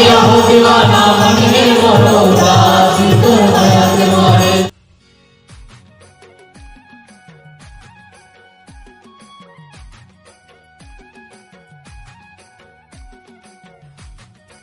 दीवाना मन है भरोसा सिद्धो भयंग मारे।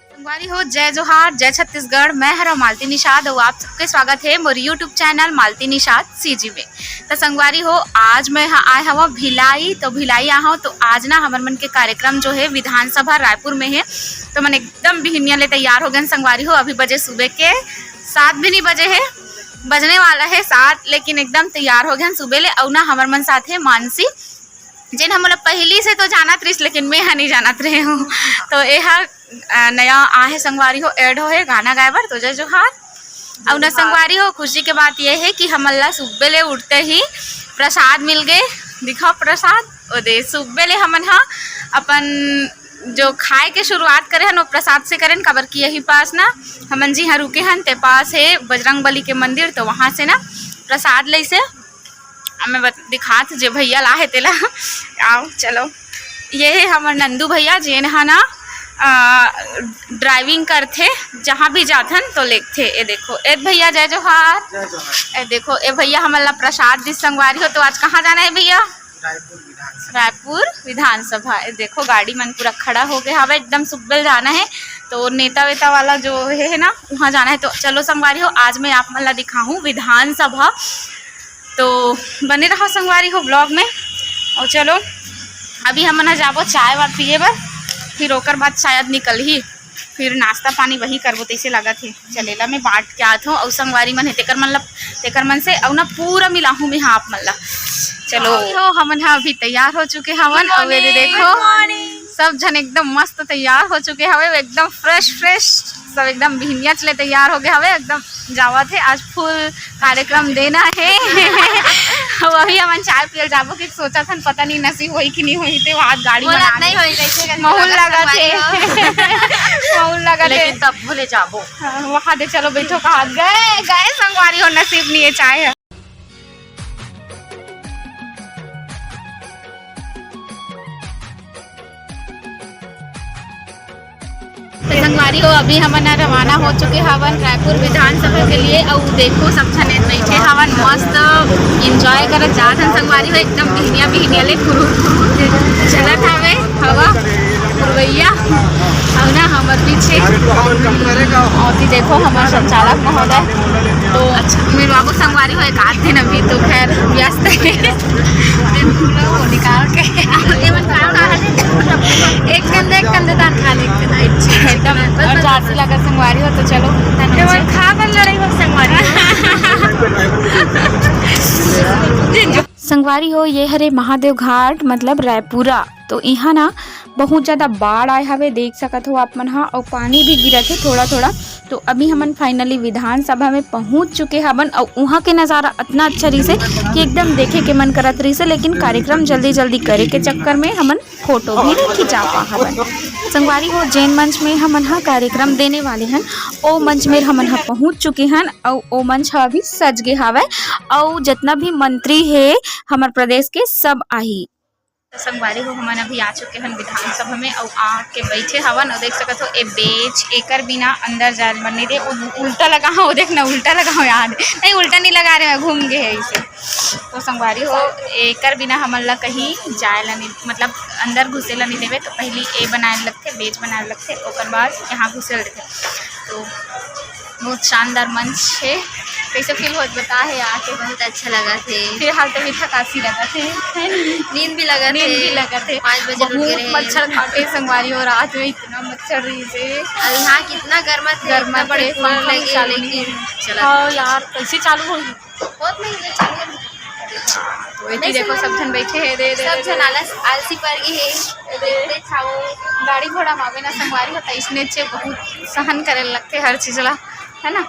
संगवारी हो जय जोहार जय छत्तीसगढ़। मैं हरा मालती निषाद और आप सबके स्वागत है मोर यूट्यूब चैनल मालती निषाद सीजी में। तो संगवारी हो आज मैं आए हवा भिलाई। तो भिलाई आया हूँ तो आज ना हमारे मन के कार्यक्रम जो है विधानसभा रायपुर में है। तो मन एकदम बिहनिया ले तैयार हो गए संगवारी हो। अभी बजे सुबह के 7 भी नहीं बजे है, बजने वाला है 7, लेकिन एकदम तैयार हो गए सुबह ले। और ना हमारे मन साथ है मानसी, जिन हम लोग पहली से तो जानत रही लेकिन मैं नहीं जानत रहे हूँ। तो यह नया आहे संगवारी हो ऐड हो है गाना गायबर। तो जय जोहार। और न संगवारी हो खुशी के बात यह है कि हम अल्लाह सुबह ले उठते ही प्रसाद मिल गए। दिखाओ प्रसाद ओ दे सुबह ले हमन हा अपन जो खाए के शुरुआत करे हन वो प्रसाद से करें। खबर की यही पास ना हमन जी हाँ रुके हन ते पास है बजरंग बली के मंदिर। तो वहाँ से ना प्रसाद ले से हमें दिखात जे भैया ला है तेला आओ चलो। ये है हमारे नंदू भैया जेन हा ना ड्राइविंग करते, जहाँ भी जाथन तो लेते। ये देखो ए भैया जय जोहार। ए देखो ए भैया हमारा प्रसाद दी संगवारी हो। तो आज कहाँ जाना है भैया? रायपुर विधानसभा। ये देखो गाड़ी मन पूरा खड़ा हो गया हवा, एकदम सुबह जाना है। तो नेता वेता वाला जो है ना वहाँ जाना है। तो चलो संगवारी हो आज मैं आप मला दिखाऊँ विधानसभा। तो बने रहो संगवारी हो ब्लॉग में। और चलो अभी हम ना जाबो चाय वाय पिए बर, फिर ओकर बाद शायद निकल ही फिर नाश्ता पानी वही करबो। तैसे लागत है चलेला में बांट के आत हूँ। और संगवारी मन है तेकर मन से और ना पूरा मिलाहूँ मैं। हाँ आप मन ला चलो हो हमन हाँ अभी तैयार हो चुके हवन। और ये देखो सब जन एकदम मस्त तैयार हो चुके हवे, एकदम फ्रेश सब एकदम भिनिया चले तैयार हो गए हवे। एकदम जावत है आज फुल कार्यक्रम देना है। वही हमन चाय पियल जाबो कि सोचा था पता नहीं नसीब होई कि नहीं होई। थे वहाँ गाड़ी नहीं होई कैसे माहौल लगा थे माहौल लगा थे तब भूले जाबो वहाँ दे। चलो बैठो कहा गए संगवारी हो नसीब नहीं है चाय। संगवारी हो अभी हमन रवाना हो चुके हवन रायपुर विधानसभा के लिए। और देखो सब जने बैठे हवन मस्त एंजॉय करत जात हन संगवारी हो। एकदम बिहनिया ले चलत हवे हवा भैया। और ना हमारे पीछे और देखो हमारे संचालक महोदय। तो अच्छा मेरे बाबू संगवारी हो एक आध दिन अभी तो खैर व्यस्त है निकाल के एक कंधे दान खा लेते एकदम जाती लगा संगवारी हो। तो चलो खा कर लड़ाई हो संगवारी संगवारी हो। ये हरे महादेव घाट मतलब रायपुरा। तो यहाँ ना बहुत ज़्यादा बाढ़ आए हवे, देख सकत हो आप मन। हाँ और पानी भी गिरत है थोड़ा। तो अभी हमन फाइनली विधानसभा में पहुँच चुके हवन। और वहाँ के नज़ारा इतना अच्छा रही से कि एकदम देखे के मन करत रही से। लेकिन कार्यक्रम जल्दी करे के चक्कर में हमन फोटो भी नहीं खिंचा पा हवन। संगवारी हो जैन मंच में हमन हा कार्यक्रम देने वाले हैं ओ मंच में हमन हा पहुँच चुके हैं। और ओ मंच हा भी सज गे हवे। और जितना भी मंत्री है हमारे प्रदेश के सब आई। संगवारी हो हमन अभी आ चुके हैं विधानसभा में। और आके बैठे हवन और देख सकते हो ए बेच एकर बिना अंदर जा मन नहीं दे। उल्टा लगा हो देख ना उल्टा लगा हो याद नहीं उल्टा नहीं लगा रहे घूम गए है इसे। तो संगवारी हो एकर बिना हमन ला कहीं जाए ला नहीं मतलब अंदर घुसे ला नहीं देवे। तो पहले ए बनाए लगते बेच बनाए लगते ओकर बाद यहाँ घुसे देते। तो बहुत शानदार मंच है। कैसे फील हो बता है आके? बहुत अच्छा लगा थे। फिर हाल तो मीठा काशी लगा थे, नींद भी लगा थे 5 बजे बहुत मच्छर खाते संगवारी हो। रात में इतना मच्छर रही से यहाँ कितना गर्मा बड़े लेकिन चला यार कैसे चालू हो बहुत नहीं चालू। तो देखो सब जन बैठे है सब जन आलसी पर गई है। गाड़ी घोड़ा मावे ना संगवारी होता इसने बहुत सहन करे लगते हर चीज ला है ना।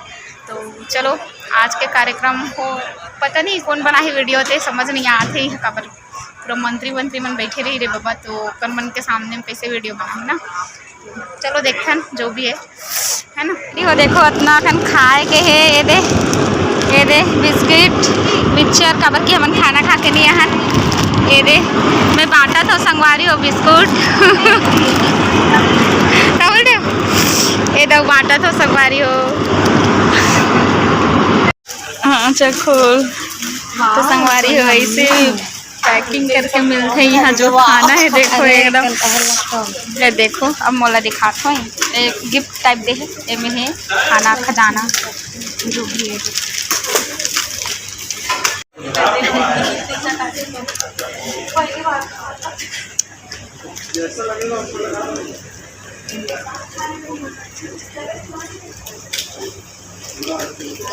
तो चलो आज के कार्यक्रम को पता नहीं कौन बना है वीडियो थे समझ नहीं आते ही खबर पूरा मंत्री मन बैठे रही रे बाबा। तो कौन मन के सामने में कैसे वीडियो बनाए ना। चलो देखन जो भी है ना। देखो इतना खन खाए के है ये दे बिस्किट मिक्सचर काबर की हमन खाना खा के नहीं यहाँ। ये दे मैं बांटा था संगवारी हो बिस्कुट क्या बोल रहे हो। ये लोग बांटा तो संगवारी हो। हाँ चल खोल। तो संगवारी हो ऐसे पैकिंग करके मिलते हैं यहाँ जो खाना है। देखो एकदम ये देखो अब मोला दिखाता हूँ। एक गिफ्ट टाइप दे है में है खाना खजाना जो भी है।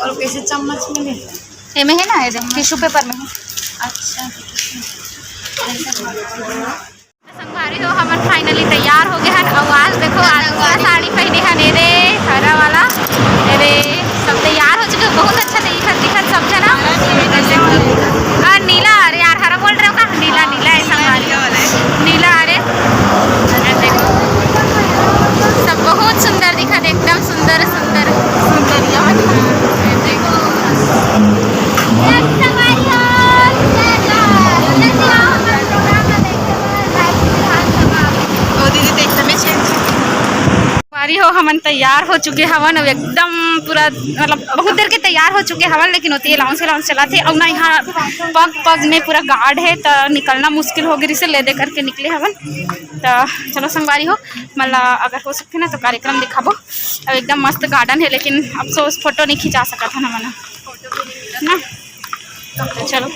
और कैसे चम्मच मिले? ये में है ना ये टिश्यू पेपर में है। अच्छा संगवारी हो हम फाइनली तैयार हो गए हैं। आवाज देखो आज साड़ी पहने हैं रे हरा वाला रे सब तैयार हो चुके। बहुत अच्छा दिखत सब जना। और नीला अरे यार हरा बोल रहे हो का? नीला नीला है संगवारी नीला अरे देखो सब बहुत सुंदर दिखत एकदम सुंदर सुंदर हो हमन तैयार हो चुके हवन। अब एकदम पूरा मतलब बहुत देर के तैयार हो चुके हवन लेकिन होती है लाउंस चला थे और ना यहाँ पग पग में पूरा गार्ड है तो निकलना मुश्किल हो गई इसे ले दे करके निकले हवन। तो चलो संगवारी हो मतलब अगर हो सकते ना तो कार्यक्रम दिखाबो। अब एकदम मस्त गार्डन है लेकिन अफसोस फोटो नहीं खिंचा सका था ना ना। तो चलो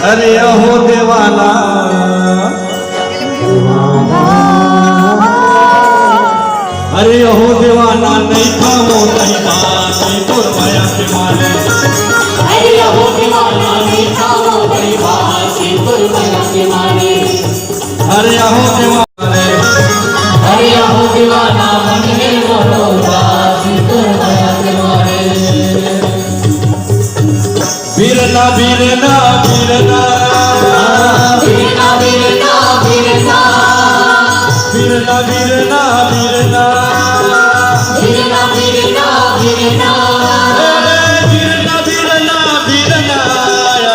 अरे हो देवाना अरे हो देवाना नहीं खाओ नहीं बात नहीं तोर माया के मारे। अरे हो दीवाना नहीं खाओ नहीं बात नहीं तोर माया के मारे। अरे हो देवाना अरे हो दीवाना मन है मोरो बात नहीं तोर माया के मारे। बीरना बीरना बीरना बीरना बीरना बीरना बीरना बीरना बीरना बीरना बीरना बीरना बीरना बीरना बीरना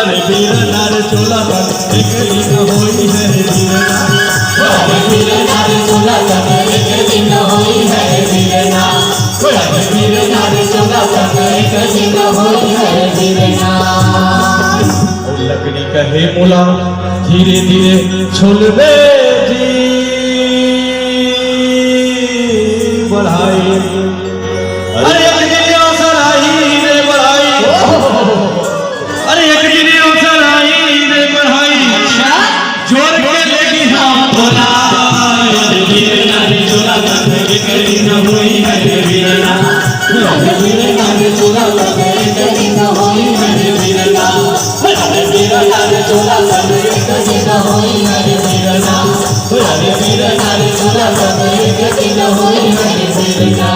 अरे बीरना रे चोला पर एक दिन होई है बीरना। बीरना रे चोला पर एक दिन होई है बीरना। बीरना रे चोला पर एक दिन होई है बीरना। लकड़ी कहे मुला धीरे धीरे छोलबे जी बढ़ाई। अरे एक दिन अवसर आई रे बढ़ाई। अरे एक दिन अवसर आई रे बढ़ाई जोर के लेगी हम बोला। बीरना रे चोला कर एक दिन हुई है बीरना। बीरना रे चोला पर एक दिन होई है बीरना। बीरना रे चोला पर एक दिन होई है बीरना। बीरना रे चोला पर एक दिन होई है बीरना।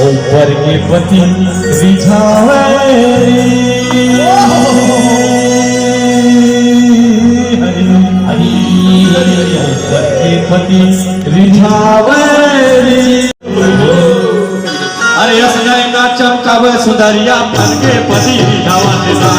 ऊपर के पति रिझावे ऊपर के पति रिझावे। अरे यस नैना चमकावे सुंदरिया पन के पति रिझावा देना।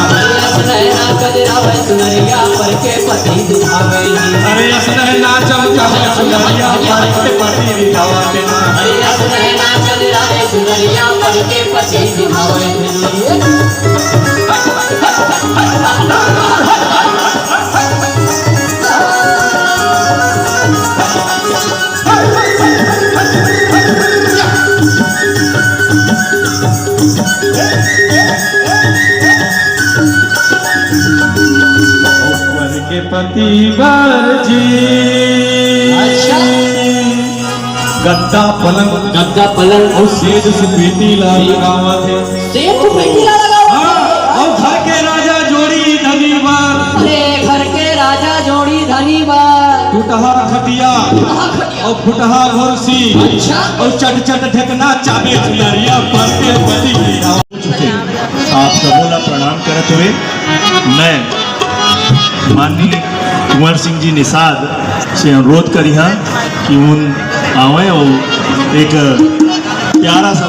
नैना कजरावे सुनरिया पर के पति दुखावेली अरे असर है नाचम चाहे चुनरिया पर के पति दिखावे ना अरे असर है नाचल राधे चुनरिया पर के पति दुखावेली वर के पति बाजी अच्छा गद्दा पलंग और सेज सुप्रीति लगावा थे सेठ प्रीतिला लगाओ और घर के राजा जोड़ी धनीवार अरे घर के राजा जोड़ी धनीवार टूटहा खटिया और फुटहा घोरसी अच्छा और चट चट ढकना चाबे चुनरिया पर के पति आप सबोला प्रणाम करते हुए मैं माननीय कुंवर सिंह जी निषाद से अनुरोध करी हाँ कि उन आवे और एक प्यारा सा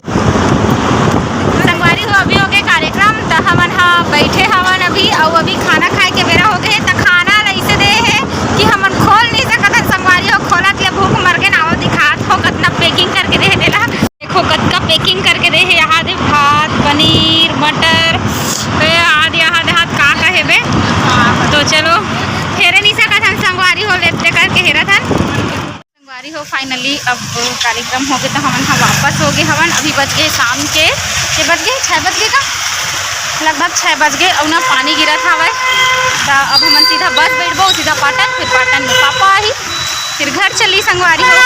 संगवारी हो अभी हो गए कार्यक्रम तो हमन हाँ बैठे हवन अभी और अभी खाना खाए के बेरा हो गए तो खाना ऐसे दे है कि हमन खोल नहीं सकत हन। संगवारी हो खोला के भूख मर के नाव दिखात हो कितना पैकिंग करके दे देला देखो कतका पैकिंग करके दे है यहाँ दे भात पनीर मटर आदि यहाँ दे हाथ का हेबे तो चलो हेरे नहीं सकत हन संगवारी हो लेते करके हेरत हन संगवारी हो फाइनली अब कार्यक्रम हो गए तो हमन हाँ वापस हो गए हवन अभी बज गए शाम के बज गए 6 बज गए का लगभग 6 बज गए और ना पानी गिरा था हवा तो अब हमन सीधा बस बैठबो सीधा पाटन फिर पाटन में पापा आई फिर घर चली संगवारी हो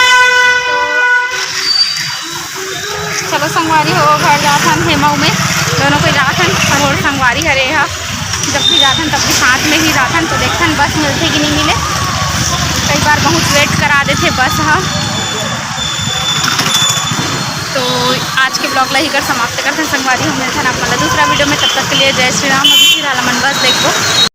चलो संगवारी हो घर जाथन हेमाऊ में दोनों को जाथन और संगवारी हरे हा जब भी जाथन तब भी साथ में ही जाथन तो देखथन बस मिलते कि नहीं मिले कई बार बहुत वेट करा देते बस हा तो आज के ब्लॉग ला ही कर समाप्त करते हैं संगवारी हम मिलते हैं आप दूसरा वीडियो में तब तक के लिए जय श्री राम अभी फिर मन बस देखो।